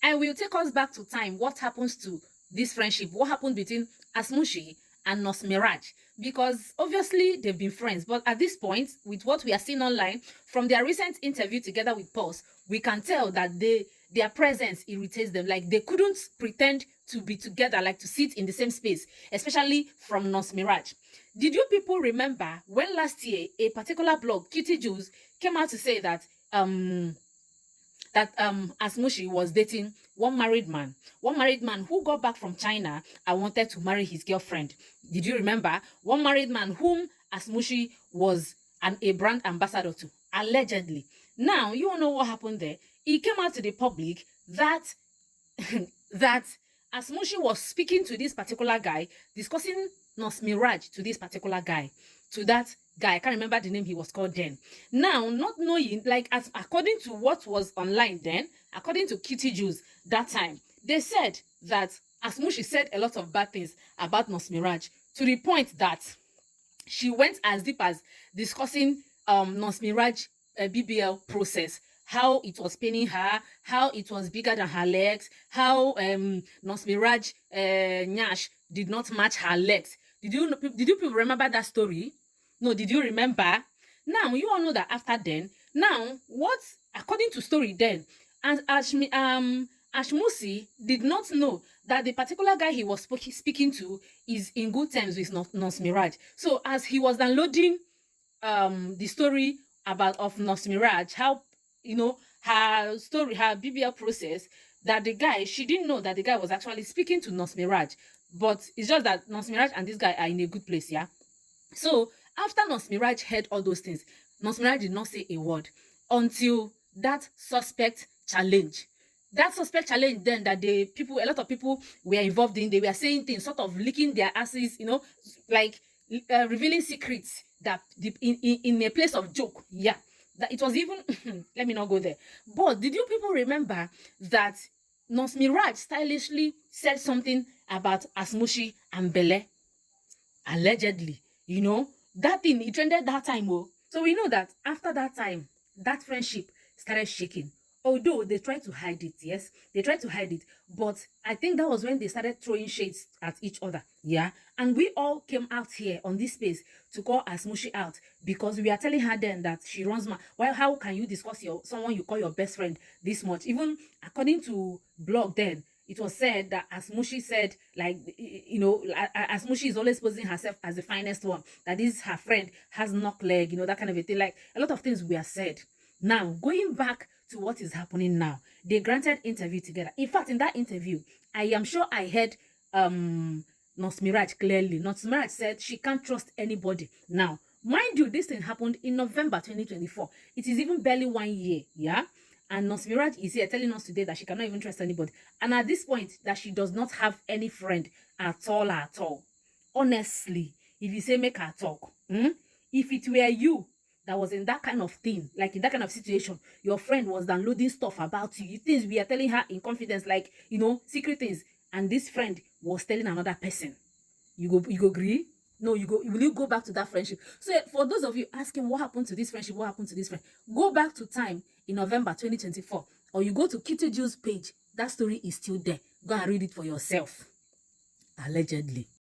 I will take us back to time. What happens to this friendship? What happened between Asmushi and Nos Mirage? Because obviously they've been friends, but at this point, with what we are seeing online from their recent interview together with Pulse, we can tell that their presence irritates them. Like they couldn't pretend to be together, like to sit in the same space, especially from Nos Mirage. Did you people remember when last year a particular blog, Cutie Juice, came out to say that Asmushi was dating one married man who got back from China and wanted to marry his girlfriend? Did you remember? One married man whom Asmushi was a brand ambassador to, allegedly. Now, you all know what happened there. It came out to the public that that Asmushi was speaking to this particular guy, discussing Nos Mirage to this particular guy, to that guy. I can't remember the name he was called then. Now, not knowing, like, as according to what was online then, according to Cutie Juice that time, they said that Asmushi said a lot of bad things about Nos Mirage, to the point that she went as deep as discussing Nos Mirage BBL process, how it was paining her, how it was bigger than her legs, how Nos Mirage Nyash did not match her legs. Did you people remember that story? No, did you remember? Now, you all know that after then, now, what, according to story then, and Ashmusi did not know that the particular guy he was speaking to is in good terms with Nos Mirage. So, as he was downloading the story of Nos Mirage, how, you know, her story, her BBL process, that the guy, she didn't know that the guy was actually speaking to Nos Mirage. But it's just that Nos Mirage and this guy are in a good place, yeah? So, after Nos Mirage heard all those things, Nos Mirage did not say a word until that suspect challenge. That suspect challenge then, that a lot of people were involved in, they were saying things, sort of licking their asses, you know, like revealing secrets that in a place of joke, yeah. That it was even, let me not go there. But did you people remember that Nos Mirage stylishly said something about Asmushi and Bele? Allegedly, you know, that thing, it trended that time. Oh. So we know that after that time, that friendship started shaking. Although they tried to hide it, yes, they tried to hide it, but I think that was when they started throwing shades at each other, yeah. And we all came out here on this space to call Asmushi out, because we are telling her then that she runs mad. Well, how can you discuss someone you call your best friend this much? Even according to blog then, it was said that Asmushi said, like, you know, Asmushi is always posing herself as the finest one, that this her friend has knock leg, you know, that kind of a thing. Like, a lot of things were said. Now, going back to what is happening now, they granted interview together. In fact, in that interview, I am sure I heard Nos Mirage clearly. Nos Mirage said she can't trust anybody. Now, mind you, this thing happened in November 2024. It is even barely 1 year, yeah? And Nos Mirage is here telling us today that she cannot even trust anybody. And at this point, that she does not have any friend at all. Honestly, if you say make her talk, if it were you that was in that kind of thing, like in that kind of situation, your friend was downloading stuff about you, things we are telling her in confidence, like, you know, secret things, and this friend was telling another person, you go agree? No, will you go back to that friendship? So for those of you asking what happened to this friendship, what happened to this friend, go back to time in November 2024, or you go to Cutie Juice page. That story is still there. Go and read it for yourself. Allegedly.